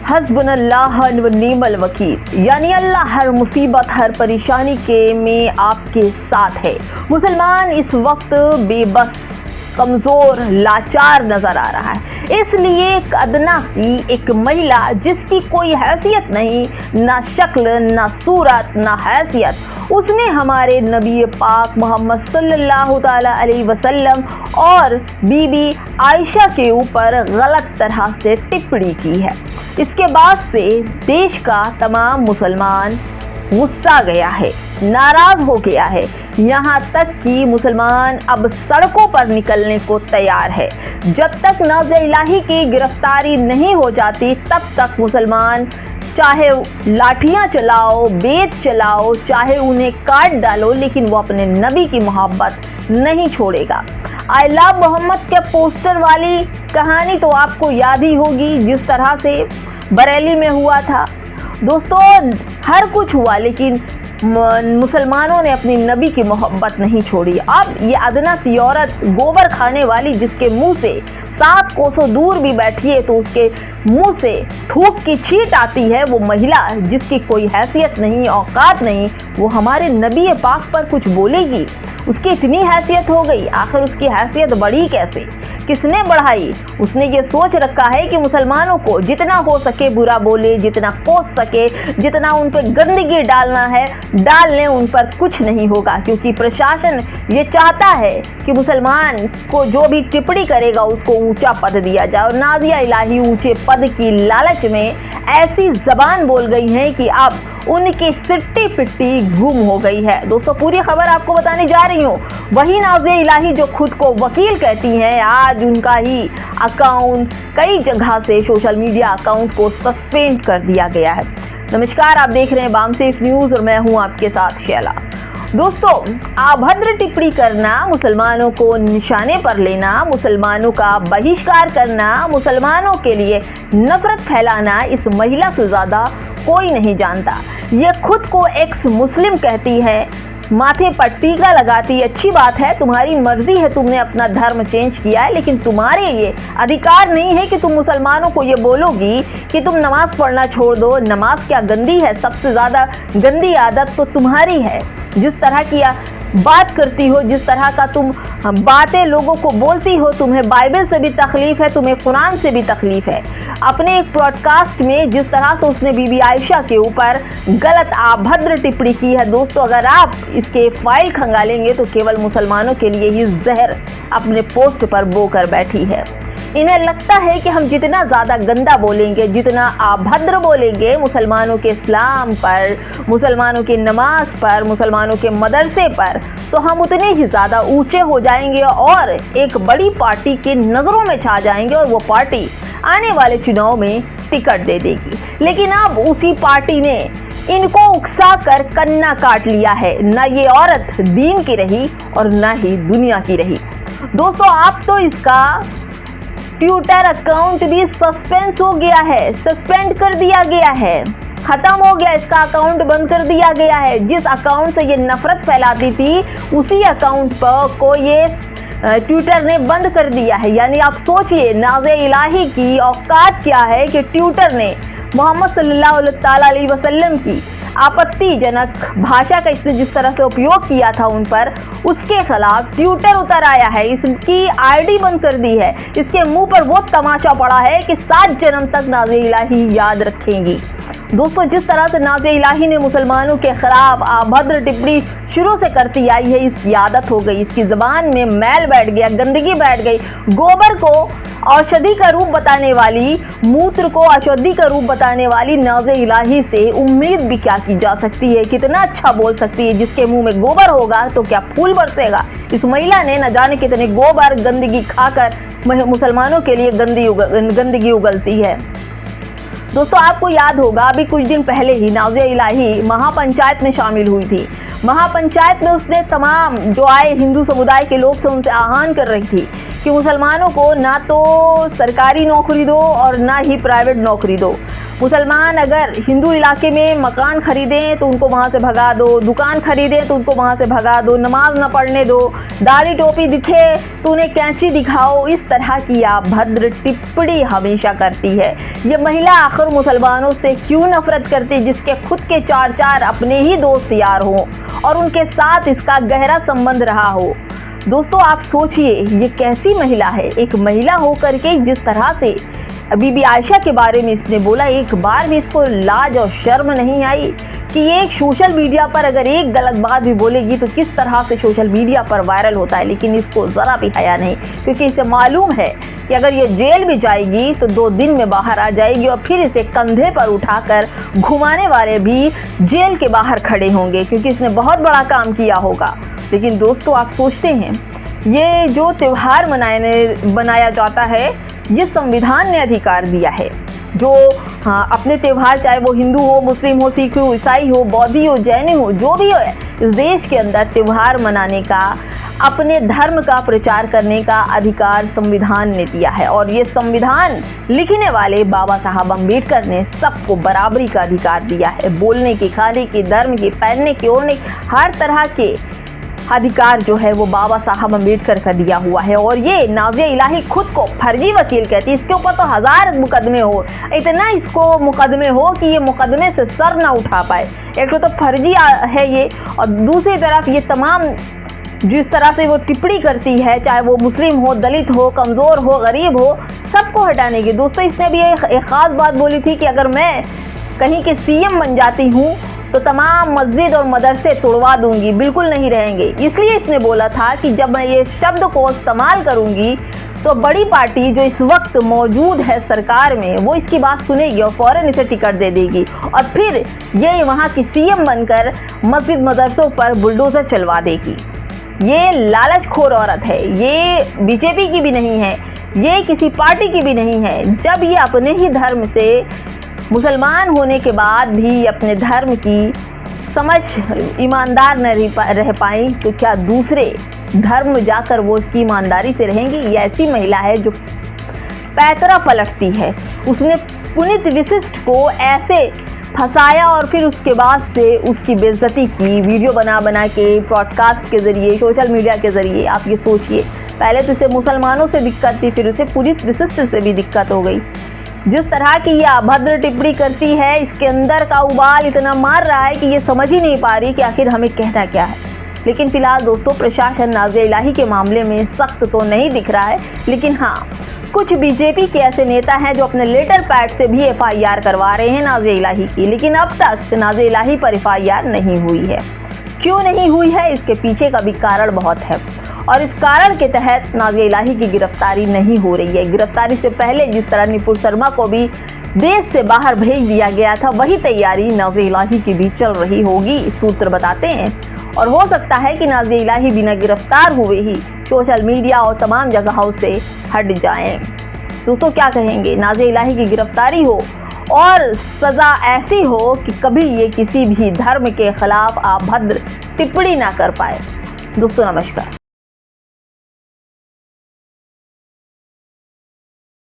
हस्बुनल्लाह व निअमल वकील, यानी अल्लाह हर मुसीबत हर परेशानी के में आपके साथ है। मुसलमान इस वक्त बेबस, कमज़ोर, लाचार नज़र आ रहा है। इसलिए एक अदना सी एक महिला जिसकी कोई हैसियत नहीं, ना शक्ल ना सूरत ना हैसियत, उसने हमारे नबी पाक मोहम्मद सल्लल्लाहु ताला अलैहि वसल्लम और बीबी आयशा के ऊपर गलत तरह से टिप्पणी की है। इसके बाद से देश का तमाम मुसलमान गुस्सा गया है, नाराज हो गया है। यहाँ तक कि मुसलमान अब सड़कों पर निकलने को तैयार है। जब तक नाज़े इलाही की गिरफ्तारी नहीं हो जाती तब तक मुसलमान चाहे लाठियाँ चलाओ, बेत चलाओ, चाहे उन्हें काट डालो, लेकिन वो अपने नबी की मोहब्बत नहीं छोड़ेगा। आई लव मोहम्मद के पोस्टर वाली कहानी तो आपको याद ही होगी, जिस तरह से बरेली में हुआ था। दोस्तों, हर कुछ हुआ, लेकिन मुसलमानों ने अपनी नबी की मोहब्बत नहीं छोड़ी। अब ये अदना सी औरत, गोबर खाने वाली, जिसके मुंह से 7 कोसों दूर भी बैठिए तो उसके मुंह से थूक की छींट आती है, वो महिला जिसकी कोई हैसियत नहीं, औकात नहीं, वो हमारे नबी पाक पर कुछ बोलेगी? उसकी इतनी हैसियत हो गई, आखिर उसकी हैसियत बढ़ी कैसे? किसने बढ़ाई? उसने ये सोच रखा है कि मुसलमानों को जितना हो सके बुरा बोले, जितना कोस सके, जितना उन पर गंदगी डालना है डाल लें, उन पर कुछ नहीं होगा, क्योंकि प्रशासन ये चाहता है कि मुसलमान को जो भी टिप्पणी करेगा उसको ऊंचा पद दिया जाए। और नाज़िया इलाही ऊंचे पद की लालच में ऐसी जबान बोल गई है कि अब उनकी सिट्टी पिट्टी गुम हो गई है। दोस्तों, पूरी खबर आपको बताने जा रही हूँ। वही नाज़िया इलाही जो खुद को वकील कहती हैं, आज उनका ही अकाउंट, कई जगह से सोशल मीडिया अकाउंट को सस्पेंड कर दिया गया है। नमस्कार, आप देख रहे हैं बामसेफ न्यूज़ और मैं हूँ आपके साथ शैला। दोस्तों, अभद्र टिप्पणी करना, मुसलमानों को निशाने पर लेना, मुसलमानों का बहिष्कार करना, मुसलमानों के लिए नफरत फैलाना इस महिला से ज़्यादा कोई नहीं जानता। ये खुद को एक्स मुस्लिम कहती है, माथे पर टीका लगाती। अच्छी बात है, तुम्हारी मर्जी है, तुमने अपना धर्म चेंज किया है, लेकिन तुम्हारे ये अधिकार नहीं है कि तुम मुसलमानों को ये बोलोगी कि तुम नमाज पढ़ना छोड़ दो। नमाज क्या गंदी है? सबसे ज़्यादा गंदी आदत तो तुम्हारी है। जिस तरह की बात करती हो, जिस तरह का तुम बातें लोगों को बोलती हो, तुम्हें बाइबल से भी तकलीफ है, तुम्हें कुरान से भी तकलीफ है। अपने एक पॉडकास्ट में जिस तरह से उसने बीबी आयशा के ऊपर गलत अभद्र टिप्पणी की है, दोस्तों, अगर आप इसके फाइल खंगालेंगे तो केवल मुसलमानों के लिए ही जहर अपने पोस्ट पर बो कर बैठी है। इन्हें लगता है कि हम जितना ज़्यादा गंदा बोलेंगे, जितना अभद्र बोलेंगे मुसलमानों के इस्लाम पर, मुसलमानों की नमाज पर, मुसलमानों के मदरसे पर, तो हम उतने ही ज़्यादा ऊंचे हो जाएंगे और एक बड़ी पार्टी की नज़रों में छा जाएंगे और वो पार्टी आने वाले चुनाव में टिकट दे देगी। लेकिन अब उसी पार्टी ने इनको उकसा कर कन्ना काट लिया है। ना ये औरत दीन की रही और ना ही दुनिया की रही। दोस्तों, आप तो इसका ट्विटर अकाउंट भी सस्पेंस हो गया है, सस्पेंड कर दिया गया है, खत्म हो गया, इसका अकाउंट बंद कर दिया गया है। जिस अकाउंट से ये नफरत फैलाती थी उसी अकाउंट पर को ये ट्विटर ने बंद कर दिया है। यानी आप सोचिए नाज़िया इलाही की औकात क्या है कि ट्विटर ने मोहम्मद सल्लल्लाहु अलैहि वसल्लम की आपत्तिजनक भाषा का इसने जिस तरह से उपयोग किया था उन पर, उसके खिलाफ ट्विटर उतर आया है, इसकी आईडी बंद कर दी है। इसके मुंह पर वो तमाचा पड़ा है कि 7 जन्म तक नाज़िया इलाही याद रखेंगी। दोस्तों, जिस तरह से नाज़िया इलाही ने मुसलमानों के खिलाफ अभद्र टिप्पणी शुरू से करती आई है, इसकी आदत हो गई, इसकी ज़बान में मैल बैठ गया, गंदगी बैठ गई। गोबर को औषधि का रूप बताने वाली, मूत्र को औषधि का रूप बताने वाली नाज़िया इलाही से उम्मीद भी क्या की जा सकती है? कितना अच्छा बोल सकती है? जिसके मुंह में गोबर होगा तो क्या फूल बरसेगा? इस महिला ने न जाने कितने गोबर गंदगी खाकर मुसलमानों के लिए गंदगी उगलती है। दोस्तों, आपको याद होगा अभी कुछ दिन पहले ही नाज़िया इलाही महापंचायत में शामिल हुई थी। महापंचायत में उसने तमाम जो आए हिंदू समुदाय के लोग थे उनसे आह्वान कर रही थी कि मुसलमानों को ना तो सरकारी नौकरी दो और ना ही प्राइवेट नौकरी दो। मुसलमान अगर हिंदू इलाके में मकान खरीदें तो उनको वहाँ से भगा दो, दुकान खरीदें तो उनको वहाँ से भगा दो, नमाज न पढ़ने दो, दाढ़ी टोपी दिखे तो उन्हें कैंची दिखाओ। इस तरह की अभद्र टिप्पणी हमेशा करती है। ये महिला आखिर मुसलमानों से क्यों नफरत करती, जिसके खुद के चार अपने ही दोस्त यार हों और उनके साथ इसका गहरा संबंध रहा हो। दोस्तों आप सोचिए ये कैसी महिला है, एक महिला होकर के जिस तरह से बीबी आयशा के बारे में इसने बोला, एक बार भी इसको लाज और शर्म नहीं आई कि ये एक सोशल मीडिया पर अगर एक गलत बात भी बोलेगी तो किस तरह से सोशल मीडिया पर वायरल होता है। लेकिन इसको ज़रा भी हया नहीं, क्योंकि इसे मालूम है कि अगर ये जेल भी जाएगी तो 2 दिन में बाहर आ जाएगी और फिर इसे कंधे पर उठाकर घुमाने वाले भी जेल के बाहर खड़े होंगे, क्योंकि इसने बहुत बड़ा काम किया होगा। लेकिन दोस्तों आप सोचते हैं ये जो त्यौहार मनाया जाता है, ये संविधान ने अधिकार दिया है। जो अपने त्यौहार चाहे वो हिंदू हो, मुस्लिम हो, सिख हो, ईसाई हो, बौद्धी हो, जैनी हो, जो भी हो, इस देश के अंदर त्यौहार मनाने का, अपने धर्म का प्रचार करने का अधिकार संविधान ने दिया है। और ये संविधान लिखने वाले बाबा साहब अम्बेडकर ने सबको बराबरी का अधिकार दिया है। बोलने की, खाने की, धर्म की, पहनने की, ओढ़ने की, हर तरह के अधिकार जो है वो बाबा साहब अम्बेडकर का दिया हुआ है। और ये नाज़िया इलाही खुद को फर्जी वकील कहती है। इसके ऊपर तो 1000 मुकदमे हो, इतना इसको मुकदमे हो कि ये मुकदमे से सर ना उठा पाए। एक तो फर्जी है ये, और दूसरी तरफ ये तमाम जिस तरह से वो टिप्पणी करती है, चाहे वो मुस्लिम हो, दलित हो, कमज़ोर हो, गरीब हो, सबको हटाने की। दोस्तों इसने भी एक ख़ास बात बोली थी कि अगर मैं कहीं के सीएम बन जाती हूँ तो तमाम मस्जिद और मदरसे तोड़वा दूंगी, बिल्कुल नहीं रहेंगे। इसलिए इसने बोला था कि जब मैं ये शब्द को इस्तेमाल करूंगी तो बड़ी पार्टी जो इस वक्त मौजूद है सरकार में, वो इसकी बात सुनेगी और फ़ौरन इसे टिकट दे देगी और फिर ये वहाँ की सीएम बनकर मस्जिद मदरसों पर बुलडोज़र चलवा देगी। ये लालचखोर औरत है, ये बीजेपी की भी नहीं है, ये किसी पार्टी की भी नहीं है। जब ये अपने ही धर्म से, मुसलमान होने के बाद भी अपने धर्म की समझ ईमानदार न रह पाई तो क्या दूसरे धर्म में जाकर वो उसकी ईमानदारी से रहेंगी? ये ऐसी महिला है जो पैतरा पलटती है। उसने पुनीत वशिष्ठ को ऐसे फंसाया और फिर उसके बाद से उसकी बेइज्जती की, वीडियो बना के, ब्रॉडकास्ट के ज़रिए, सोशल मीडिया के ज़रिए। आप ये सोचिए, पहले तो उसे मुसलमानों से दिक्कत थी, फिर उसे पुनीत वशिष्ठ से भी दिक्कत हो गई। जिस तरह की ये अभद्र टिप्पणी करती है, इसके अंदर का उबाल इतना मार रहा है कि ये समझ ही नहीं पा रही कि आखिर हमें कहना क्या है। लेकिन फिलहाल दोस्तों प्रशासन नाज़िया इलाही के मामले में सख्त तो नहीं दिख रहा है, लेकिन हाँ कुछ बीजेपी के ऐसे नेता हैं जो अपने लेटर पैड से भी FIR करवा रहे हैं नाज़िया इलाही की। लेकिन अब तक नाज़िया इलाही पर FIR नहीं हुई है। क्यों नहीं हुई है, इसके पीछे का भी कारण बहुत है और इस कारण के तहत नाज़िया इलाही की गिरफ्तारी नहीं हो रही है। गिरफ्तारी से पहले जिस तरह नुपुर शर्मा को भी देश से बाहर भेज दिया गया था, वही तैयारी नाज़िया इलाही की भी चल रही होगी, सूत्र बताते हैं। और हो सकता है कि नाज़िया इलाही बिना गिरफ्तार हुए ही सोशल मीडिया और तमाम जगहों से हट जाएं। दोस्तों क्या कहेंगे, नाज़िया इलाही की गिरफ्तारी हो और सज़ा ऐसी हो कि कभी ये किसी भी धर्म के खिलाफ अभद्र टिप्पणी ना कर पाए। दोस्तों नमस्कार।